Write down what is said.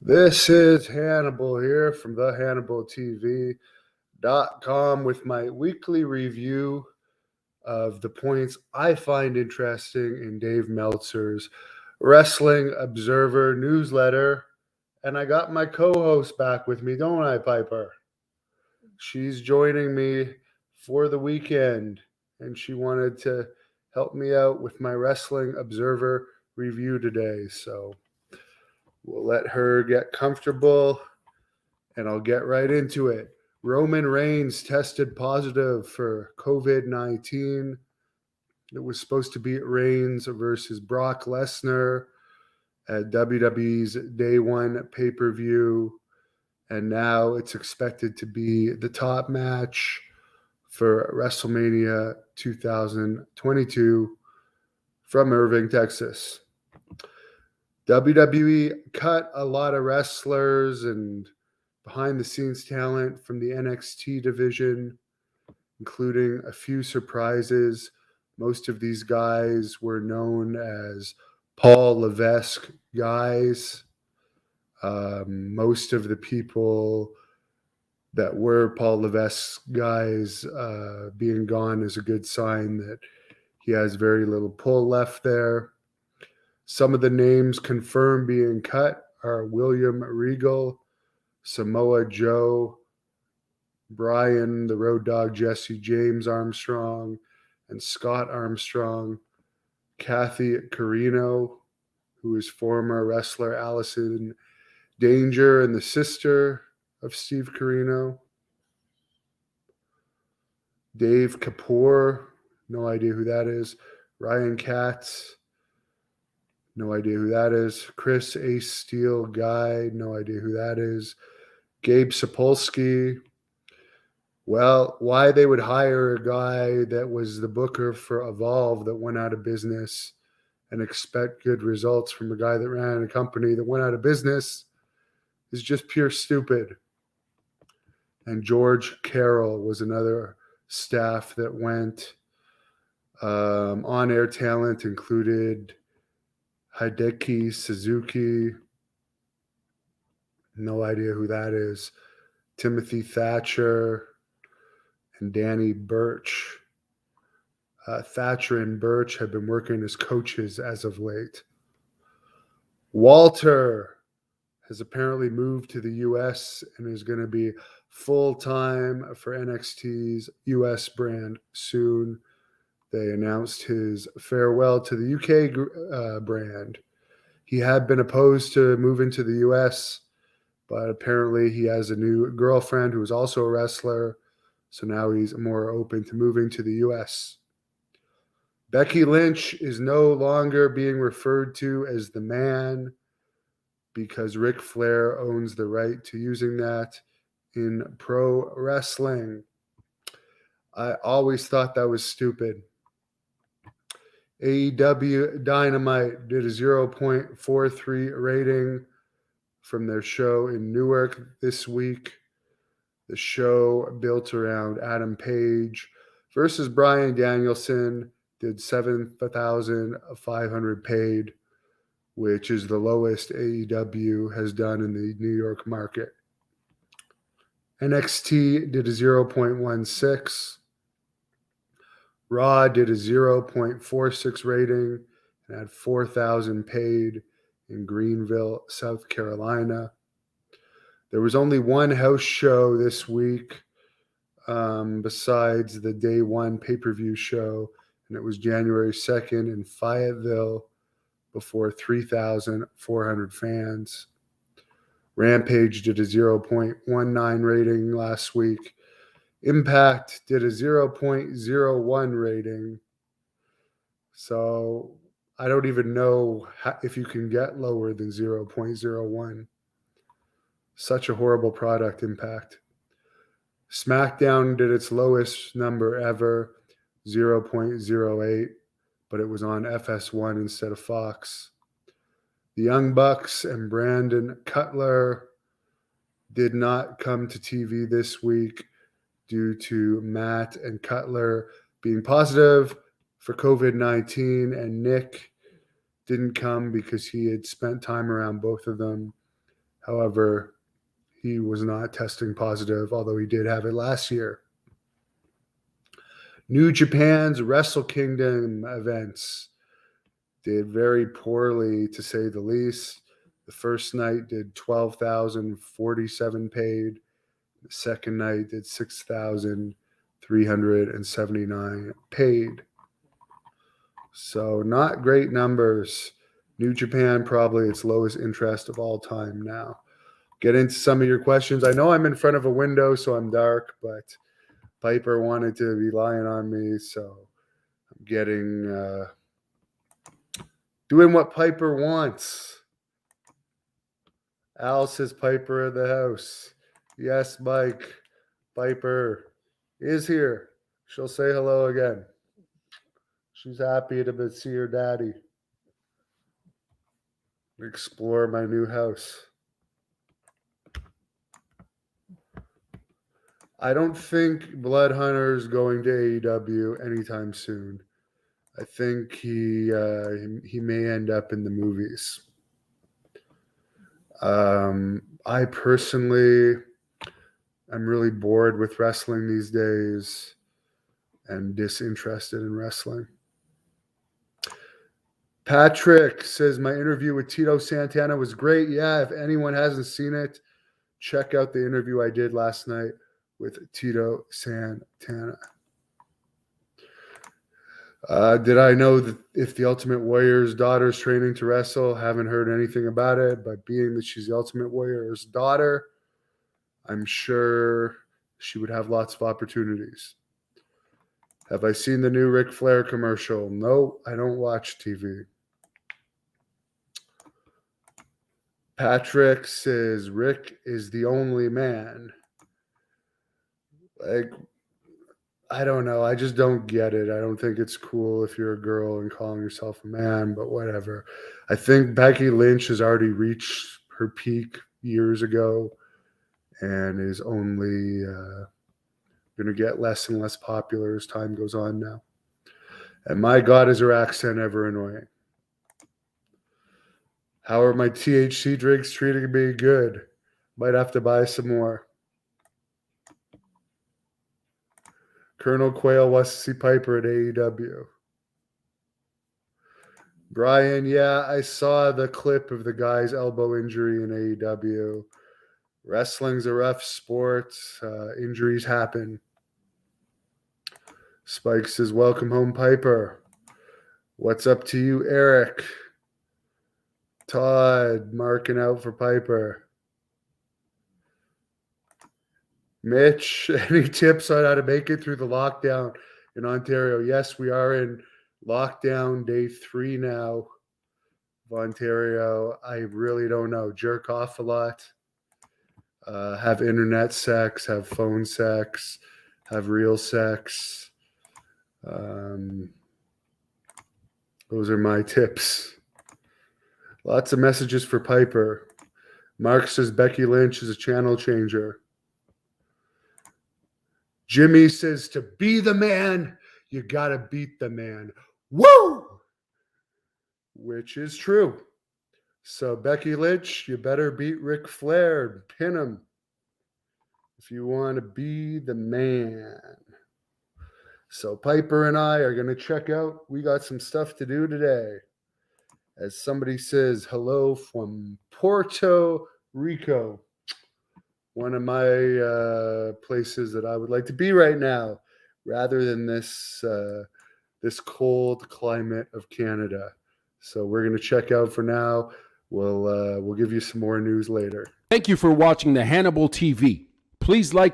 This is Hannibal here from the HannibalTV.com with my weekly review of the points I find interesting in Dave Meltzer's Wrestling Observer newsletter. And I got my co host back with me, don't I, Piper? She's joining me for the weekend, and she wanted to help me out with my Wrestling Observer review today. So we'll let her get comfortable and I'll get right into it. Roman Reigns tested positive for COVID-19. It was supposed to be Reigns versus Brock Lesnar at WWE's Day One pay-per-view. And now it's expected to be the top match for WrestleMania 2022 from Irving, Texas. WWE cut a lot of wrestlers and behind the scenes talent from the NXT division, including a few surprises. Most of these guys were known as Paul Levesque guys. Most of the people that were Paul Levesque guys being gone is a good sign that he has very little pull left there. Some of the names confirmed being cut are William Regal, Samoa Joe, Brian, the Road Dogg, Jesse James Armstrong, and Scott Armstrong, Kathy Carino, who is former wrestler Allison Danger and the sister of Steve Carino, Dave Kapoor, no idea who that is, Ryan Katz, no idea who that is, Chris Ace Steel Guy, no idea who that is, Gabe Sapolsky. Well, why they would hire a guy that was the booker for Evolve that went out of business and expect good results from a guy that ran a company that went out of business is just pure stupid. And George Carroll was another staff that went. On-air talent included Hideki Suzuki, no idea who that is, Timothy Thatcher, and Danny Burch. Thatcher and Burch have been working as coaches as of late. Walter has apparently moved to the U.S. and is going to be full-time for NXT's U.S. brand soon. They announced his farewell to the UK brand. He had been opposed to moving to the U.S., but apparently he has a new girlfriend who is also a wrestler, so now he's more open to moving to the U.S. Becky Lynch is no longer being referred to as the Man because Ric Flair owns the right to using that in pro wrestling. I always thought that was stupid. AEW Dynamite did a 0.43 rating from their show in Newark this week. The show built around Adam Page versus Bryan Danielson did 7,500 paid, which is the lowest AEW has done in the New York market. NXT did a 0.16. Raw did a 0.46 rating and had 4,000 paid in Greenville, South Carolina. There was only one house show this week besides the Day One pay-per-view show, and it was January 2nd in Fayetteville before 3,400 fans. Rampage did a 0.19 rating last week. Impact did a 0.01 rating. So I don't even know if you can get lower than 0.01. Such a horrible product, Impact. SmackDown did its lowest number ever, 0.08, but it was on FS1 instead of Fox. The Young Bucks and Brandon Cutler did not come to TV this week due to Matt and Cutler being positive for COVID-19, and Nick didn't come because he had spent time around both of them. However, he was not testing positive, although he did have it last year. New Japan's Wrestle Kingdom events did very poorly, to say the least. The first night did 12,047 paid. The second night did 6,379 paid. So not great numbers. New Japan probably its lowest interest of all time now. Get into some of your questions. I know I'm in front of a window, so I'm dark, but Piper wanted to be lying on me, so I'm getting doing what Piper wants. Al says Piper in the house. Yes, Mike. Piper is here. She'll say hello again. She's happy to see her daddy. Explore my new house. I don't think Blood Hunter's going to AEW anytime soon. I think he may end up in the movies. I personally am really bored with wrestling these days and disinterested in wrestling. Patrick says my interview with Tito Santana was great. Yeah, if anyone hasn't seen it, check out the interview I did last night with Tito Santana. Did I know that if the Ultimate Warrior's daughter's training to wrestle? Haven't heard anything about it, but being that she's the Ultimate Warrior's daughter, I'm sure she would have lots of opportunities. Have I seen the new Ric Flair commercial? No, I don't watch TV. Patrick says Rick is the only man. Like, I don't know. I just don't get it. I don't think it's cool if you're a girl and calling yourself a man, but whatever. I think Becky Lynch has already reached her peak years ago and is only going to get less and less popular as time goes on now. And my God, is her accent ever annoying. How are my THC drinks treating me? Good. Might have to buy some more. Colonel Quayle wants to see Piper at AEW. Brian, yeah, I saw the clip of the guy's elbow injury in AEW. Wrestling's a rough sport. Injuries happen. Spike says, welcome home, Piper. What's up to you, Eric? Todd, marking out for Piper. Mitch, any tips on how to make it through the lockdown in Ontario? Yes, we are in lockdown day 3 now of Ontario. I really don't know. Jerk off a lot. Have internet sex, have phone sex, have real sex. Those are my tips. Lots of messages for Piper. Mark says Becky Lynch is a channel changer. Jimmy says to be the man, you got to beat the man. Woo! Which is true. So Becky Lynch, you better beat Ric Flair and pin him if you want to be the man. So Piper and I are going to check out. We got some stuff to do today. As somebody says, hello from Puerto Rico. One of my places that I would like to be right now, rather than this cold climate of Canada. So we're going to check out for now. We'll give you some more news later. Thank you for watching the Hannibal TV. Please like,